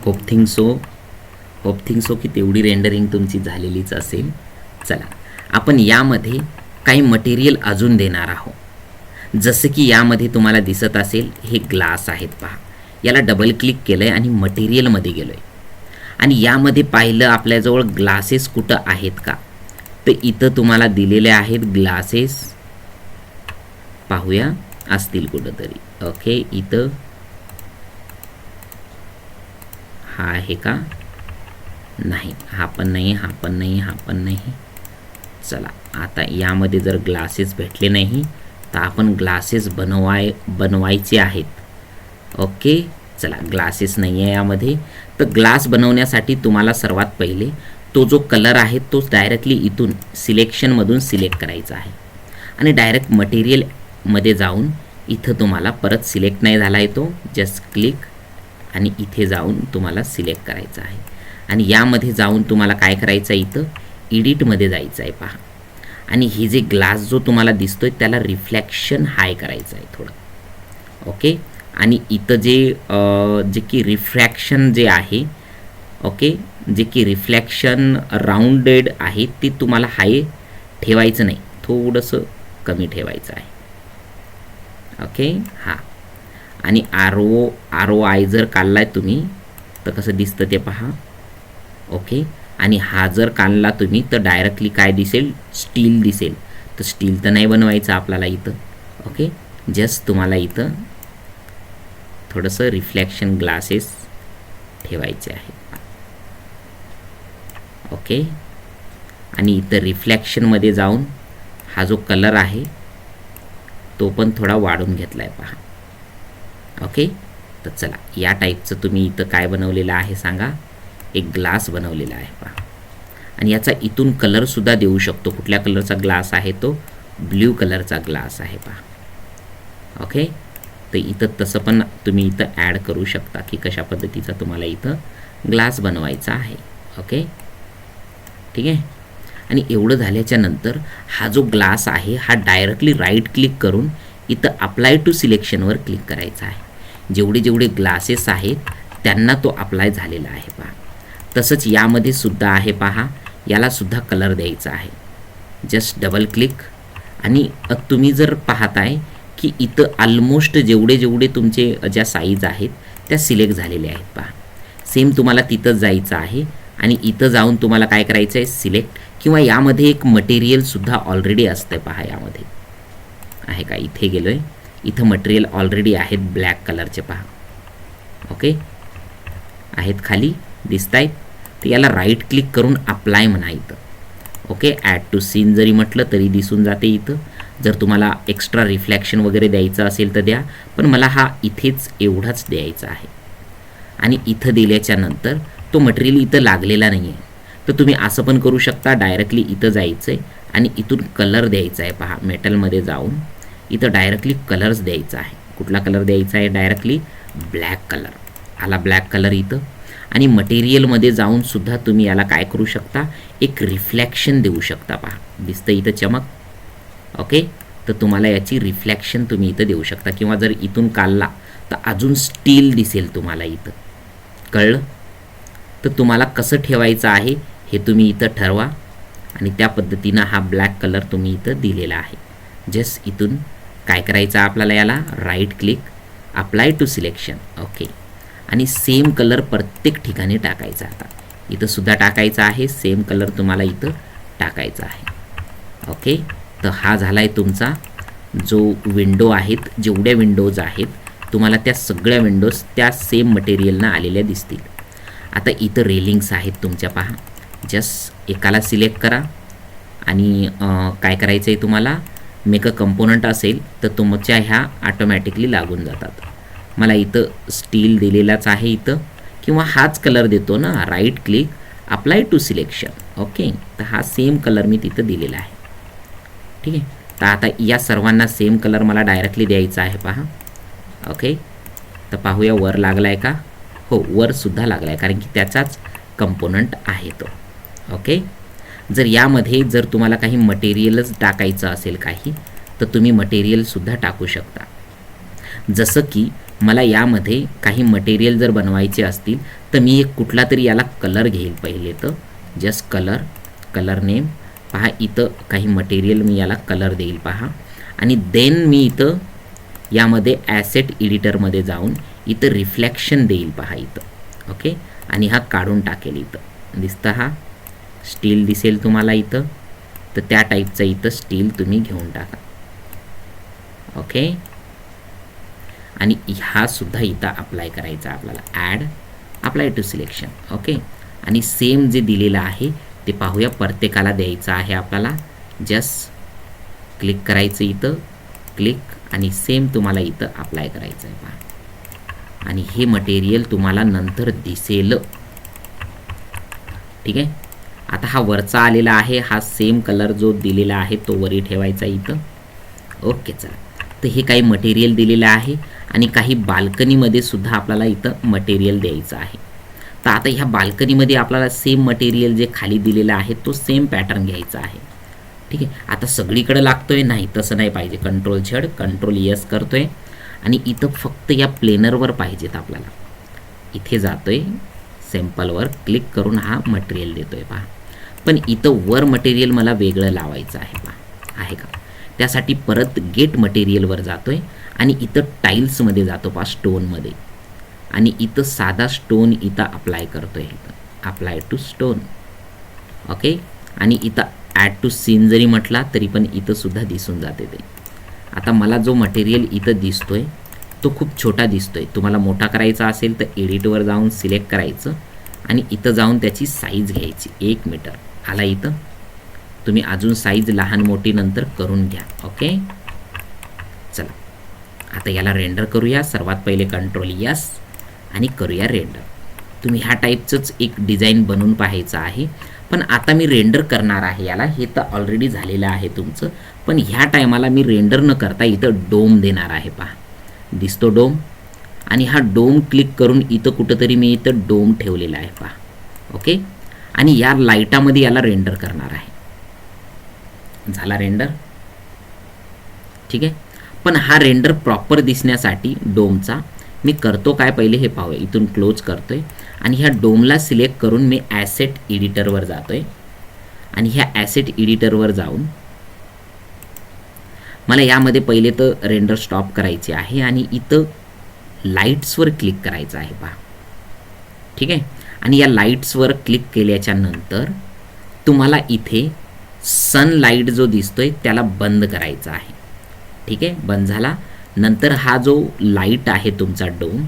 Hope think so की तेवढी rendering तुमची झालेलीच असेल. चला, आपण यामध्ये काही मटेरियल अजून देणार आहोत. जसं की यामध्ये तुम्हाला दिसत असेल हे ग्लास आहेत पहा. याला डबल क्लिक केलं आहे आणि मटेरियलमध्ये गेलो आहे आणि यामध्ये पाहिलं आपल्याजवळ ग्लासेस कुठं आहेत का, तर इथं तुम्हाला दिलेले आहेत ग्लासेस. पाहूया असतील कुठंतरी. ओके, इथं हा आहे का? नाही, हा पण नाही, हा पण नाही, हा पण नाही. चला, आता यामध्ये जर ग्लासेस भेटले नाही तर आपण ग्लासेस बनवायचे आहेत. ओके, चला, ग्लासेस नाही आहे यामध्ये. तर ग्लास बनवण्यासाठी तुम्हाला सर्वात पहिले तो जो कलर आहे तो डायरेक्टली इथून सिलेक्शनमधून सिलेक्ट करायचा आहे आणि डायरेक्ट मटेरियलमध्ये जाऊन इथं तुम्हाला परत सिलेक्ट नाही झाला आहे तो, जस्ट क्लिक आणि इथे जाऊन तुम्हाला सिलेक्ट करायचा आहे आणि यामध्ये जाऊन तुम्हाला काय करायचं आहे, इथं एडिटमध्ये जायचं आहे पहा. आणि हे जे ग्लास जो तुम्हाला दिसतोय त्याला रिफ्लेक्शन हाय करायचं आहे थोडं. ओके, आणि इथं जे की रिफ्रॅक्शन जे आहे, ओके, जे की रिफ्लेक्शन राऊंडेड आहे ते तुम्हाला हाय ठेवायचं नाही, थोडंसं कमी ठेवायचं आहे. ओके, हां. आणि ROI जर काढलाय तुम्ही तर कसं दिसतं ते पहा. ओके, आणि हा जर काढला तुम्ही तर डायरेक्टली काय दिसेल, स्टील दिसेल. तर स्टील तर नाही बनवायचं आपल्याला इथं. ओके, जस्ट तुम्हाला इथं थोडंसं रिफ्लेक्शन ग्लासेस ठेवायचे आहे. ओके, आणि इथं रिफ्लेक्शनमध्ये जाऊन हा जो कलर आहे तो पण थोडा वाढून घेतला आहे पहा. ओके, तर चला, या टाईपचं तुम्ही इथं काय बनवलेलं आहे सांगा, एक ग्लास बनवलेला आहे पहा. आणि याचा इथून कलरसुद्धा देऊ शकतो. कुठल्या कलरचा ग्लास आहे तो? ब्ल्यू कलरचा ग्लास आहे पहा. ओके, तर इथं तसं पण तुम्ही इथं ॲड करू शकता की कशा पद्धतीचा तुम्हाला इथं ग्लास बनवायचा आहे. ओके, ठीक आहे. आणि एवढं झाल्याच्या नंतर हा जो ग्लास आहे हा डायरेक्टली राईट क्लिक करून इथं अप्लाय टू सिलेक्शनवर क्लिक करायचा आहे. जेवढे ग्लासेस आहेत त्यांना तो अप्लाय झालेला आहे पहा. तसंच यामध्ये सुद्धा आहे पहा, याला सुद्धा कलर द्यायचा आहे. जस्ट डबल क्लिक आणि तुम्ही जर पाहताय की इथं ऑलमोस्ट जेवढे तुमचे ज्या साईज आहेत त्या सिलेक्ट झालेल्या आहेत पहा. सेम तुम्हाला तिथं जायचं आहे आणि इथं जाऊन तुम्हाला काय करायचं आहे, सिलेक्ट. किंवा यामध्ये एक मटेरियलसुद्धा ऑलरेडी असतं पहा. यामध्ये आहे का, इथे गेलो आहे, इथं मटेरियल ऑलरेडी आहेत ब्लॅक कलरचे पहा. ओके, आहेत खाली दिसत आहेत. तर याला राईट क्लिक करून अप्लाय म्हणा इथं. ओके, ॲड टू सीन जरी म्हटलं तरी दिसून जाते इथं. जर तुम्हाला एक्स्ट्रा रिफ्लेक्शन वगैरे द्यायचं असेल तर द्या, पण मला हा इथेच एवढाच द्यायचा आहे. आणि इथं दिल्याच्या नंतर तो मटेरियल इथं लागलेला नाही आहे, तर तुम्ही असं पण करू शकता. डायरेक्टली इथं जायचं आहे आणि इथून कलर द्यायचा आहे पहा. मेटलमध्ये जाऊन इथं डायरेक्टली कलर्स द्यायचा आहे. कुठला कलर द्यायचा आहे? Directly black colour. आला ब्लॅक कलर इथं. आणि मटेरियलमध्ये जाऊन सुद्धा तुम्ही याला काय करू शकता, एक रिफ्लेक्शन देऊ शकता पहा. दिसतं इथं चमक. ओके, तर तुम्हाला याची रिफ्लेक्शन तुम्ही इथं देऊ शकता. किंवा जर इथून काढला तर अजून स्टील दिसेल तुम्हाला इथं. कळलं? तर तुम्हाला कसं ठेवायचं आहे हे तुम्ही इथं ठरवा. आणि त्या पद्धतीनं हा ब्लॅक कलर तुम्ही इथं दिलेला आहे. जस्ट इथून काय करायचं आपल्याला, याला right click, apply to selection. Okay, आणि सेम कलर प्रत्येक ठिकाणी टाकायचा. आता इथं सुद्धा टाकायचा आहे. सेम कलर तुम्हाला इथं टाकायचा आहे. ओके, तर हा झाला आहे तुमचा जो विंडो आहेत. जेवढ्या विंडोज आहेत तुम्हाला त्या सगळ्या विंडोज त्या सेम मटेरियलनं आलेल्या दिसतील. आता इथं रेलिंग्स आहेत तुमच्या पहा. जस्ट एकाला सिलेक्ट करा आणि काय करायचं आहे तुम्हाला, मेक अ कंपोनंट असेल तर तुमच्या ह्या ऑटोमॅटिकली लागून जातात. मला इथं स्टील दिलेलाच आहे इथं, किंवा हाच कलर देतो ना, right click, apply to selection. Okay, तर हा सेम कलर मी तिथं दिलेला आहे. ठीक आहे, तर आता या सर्वांना सेम कलर मला डायरेक्टली द्यायचा आहे पहा. ओके, तर पाहूया वर लागला आहे का. हो, वरसुद्धा लागला आहे, कारण की त्याचाच कंपोनंट आहे तो. ओके, जर यामध्ये जर तुम्हाला काही मटेरियलच टाकायचं असेल काही, तर तुम्ही मटेरियलसुद्धा टाकू शकता. जसं की मला यामध्ये काही मटेरियल जर बनवायचे असतील तर मी एक कुठला तरी याला कलर घेईल पहिले. तर जस्ट कलर नेम पहा, इथं काही मटेरियल मी याला कलर देईल पहा. आणि देन मी इथं यामध्ये ॲसेट एडिटरमध्ये जाऊन इथं रिफ्लेक्शन देईल पहा इथं. ओके, आणि हा काढून टाकेल. इथं दिसतं हा स्टील दिसेल तुम्हाला इथं, तर त्या टाईपचा इथं स्टील तुम्ही घेऊन टाका. ओके, आणि हा सुद्धा इथं अप्लाय करायचा आपल्याला. Add apply to selection. Okay, आणि सेम जे दिलेलं आहे ते पाहूया, प्रत्येकाला द्यायचं आहे आपल्याला. जस्ट क्लिक करायचं इथं, क्लिक, आणि सेम तुम्हाला इथं अप्लाय करायचं आहे पहा. आणि हे मटेरियल तुम्हाला नंतर दिसेल. ठीक आहे, आता हा वरचा आलेला आहे, हा सेम कलर जो दिलेला आहे तो वरी ठेवायचा इथं. ओके, चला. तर हे काही मटेरियल दिलेलं आहे आणि काही बाल्कनीमध्ये सुद्धा आपल्याला इथं मटेरियल द्यायचं आहे. तर आता ह्या बाल्कनीमध्ये आपल्याला सेम मटेरियल जे खाली दिलेलं आहे तो सेम पॅटर्न घ्यायचा आहे. ठीक आहे, आता सगळीकडे लागतोय नाही, तसं नाही पाहिजे. कंट्रोल Z कंट्रोल S करतोय आणि इथं फक्त या प्लेनरवर पाहिजेत आपल्याला. इथे जातोय, सॅम्पलवर क्लिक करून हा मटेरियल देतोय पहा. पण इथं वर मटेरियल मला वेगळं लावायचं आहे पहा, आहे का. त्यासाठी परत गेट मटेरियलवर जातोय आणि इथं टाईल्समध्ये जातो पहा, स्टोनमध्ये, आणि इथं साधा स्टोन इथं अप्लाय करतोय. इथं अप्लाय टू स्टोन. ओके, आणि इथं ॲड टू सीन जरी म्हटला तरी पण इथं सुद्धा दिसून जाते ते. आता मला जो मटेरियल इथं दिसतोय तो खूप छोटा दिसतोय. तुम्हाला मोठा करायचा असेल तर एडिटवर जाऊन सिलेक्ट करायचं आणि इथं जाऊन त्याची साईज घ्यायची. 1 मीटर आला इथं. तुम्ही अजून साईज लहान मोठी नंतर करून घ्या. ओके, चला आता याला रेंडर करूया. सर्वात पहिले कंट्रोल S आणि करूया रेंडर. तुम्ही ह्या टाईपचंच एक डिझाईन बनवून पाहायचं आहे. पण आता मी रेंडर करणार आहे याला. हे तर ऑलरेडी झालेलं आहे तुमचं, पण ह्या टायमाला मी रेंडर न करता इथं डोम देणार आहे पहा. दिसतो डोम, आणि हा डोम क्लिक करून इथं कुठंतरी मी इथं डोम ठेवलेला आहे पहा. ओके, आणि या लाईटामध्ये याला रेंडर करणार आहे. झाला रेंडर. ठीक आहे, पण हा रेंडर प्रॉपर दिसण्यासाठी डोमचा मी करतो काय पहिले हे पाहूया. इथून क्लोज करतोय आणि ह्या डोमला सिलेक्ट करून मी ॲसेट एडिटरवर जातोय. आणि ह्या ॲसेट एडिटरवर जाऊन मला यामध्ये पहिले तर रेंडर स्टॉप करायचे आहे आणि इथं लाईट्सवर क्लिक करायचं आहे पहा. ठीक आहे, आणि या लाईट्सवर क्लिक केल्याच्या नंतर तुम्हाला इथे सनलाईट जो दिसतोय त्याला बंद करायचा आहे. ठीक आहे, बंद झाला. नंतर हा जो लाईट आहे तुमचा डोम,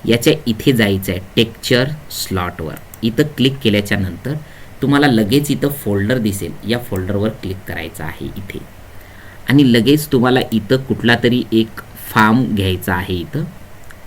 याच्या इथे जायचं आहे टेक्स्चर स्लॉटवर. इथं क्लिक केल्याच्या नंतर तुम्हाला लगेच इथं फोल्डर दिसेल, या फोल्डरवर क्लिक करायचं आहे इथे. आणि लगेच तुम्हाला इथं कुठला तरी एक फार्म घ्यायचा आहे इथं.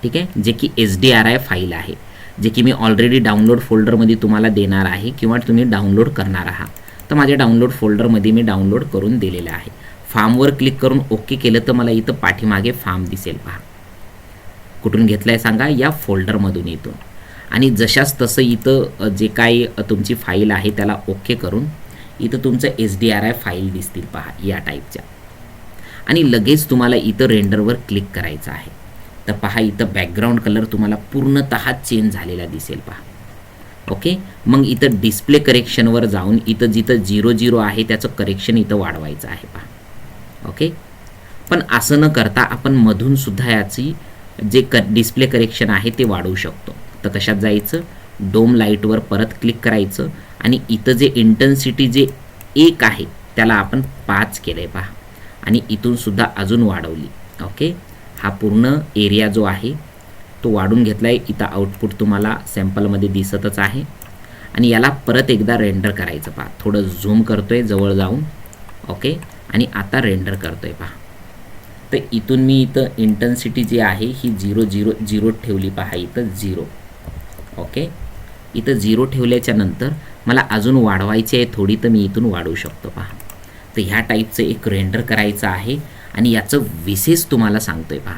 ठीक आहे, जे की SDRI फाईल आहे, जे की मी ऑलरेडी डाउनलोड फोल्डरमध्ये तुम्हाला देणार आहे किंवा तुम्ही डाउनलोड करणार आहात. तर माझ्या डाउनलोड फोल्डरमध्ये मी डाउनलोड करून दिलेलं आहे. फार्मवर क्लिक करून ओके केलं तर मला इथं पाठीमागे फार्म दिसेल पहा. कुठून घेतलं आहे सांगा, या फोल्डरमधून इथून. आणि जशाच तसं इथं जे काही तुमची फाईल आहे त्याला ओके करून इथं तुमचं SDRI फाईल दिसतील पहा, या टाईपच्या. आणि लगेच तुम्हाला इथं रेंडरवर क्लिक करायचं आहे. तर पहा इथं बॅकग्राऊंड कलर तुम्हाला पूर्णतः चेंज झालेला दिसेल पहा. ओके, मग इथं डिस्प्ले करेक्शनवर जाऊन इथं जिथं 00 आहे त्याचं करेक्शन इथं वाढवायचं आहे पहा. ओके, पण असं न करता आपण मधून सुद्धा याची जे डिस्प्ले करेक्शन आहे ते वाढवू शकतो. तर कशात जायचं, डोम लाईटवर परत क्लिक करायचं आणि इथं जे इंटेन्सिटी जे 1 आहे त्याला आपण 5 केलंय पहा. आणि इथून सुद्धा अजून वाढवली. ओके, हा पूर्ण एरिया जो आहे तो वाढून घेतला आहे. इथं आउटपुट तुम्हाला सॅम्पलमध्ये दिसतच आहे. आणि याला परत एकदा रेंडर करायचं पहा. थोडं झूम करतोय जवळ जाऊन. ओके, आणि आता रेंडर करतोय पहा. तर इथून मी इथं इंटेन्सिटी जी आहे ही 0 ठेवली पहा, इथं 0. ओके, इथं 0 ठेवल्याच्या नंतर मला अजून वाढवायची आहे थोडी, तर मी इथून वाढवू शकतो पहा. तर ह्या टाईपचं एक रेंडर करायचं आहे आणि याचं विशेष तुम्हाला सांगतोय पहा.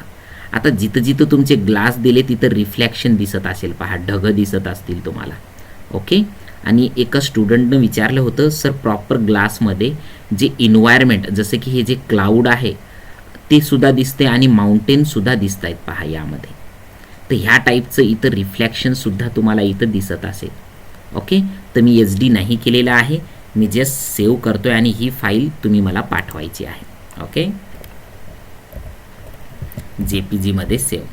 आता जिथं जिथं तुमचे ग्लास दिले तिथं रिफ्लेक्शन दिसत असेल पहा, ढगं दिसत असतील तुम्हाला. ओके, आणि एका स्टुडंटनं विचारलं होतं सर प्रॉपर ग्लासमध्ये जे इन्व्हायरमेंट जसं की हे जे क्लाउड आहे ते सुद्धा दिसते आणि माउंटेन सुद्धा दिसत आहेत पहा यामध्ये. तर ह्या टाईपचं इथं रिफ्लॅक्शनसुद्धा तुम्हाला इथं दिसत असेल. ओके, तर मी SD नाही केलेलं आहे, मी जस्ट सेव्ह करतो आहे आणि ही फाईल तुम्ही मला पाठवायची आहे. ओके, JPG मध्ये सेव्ह.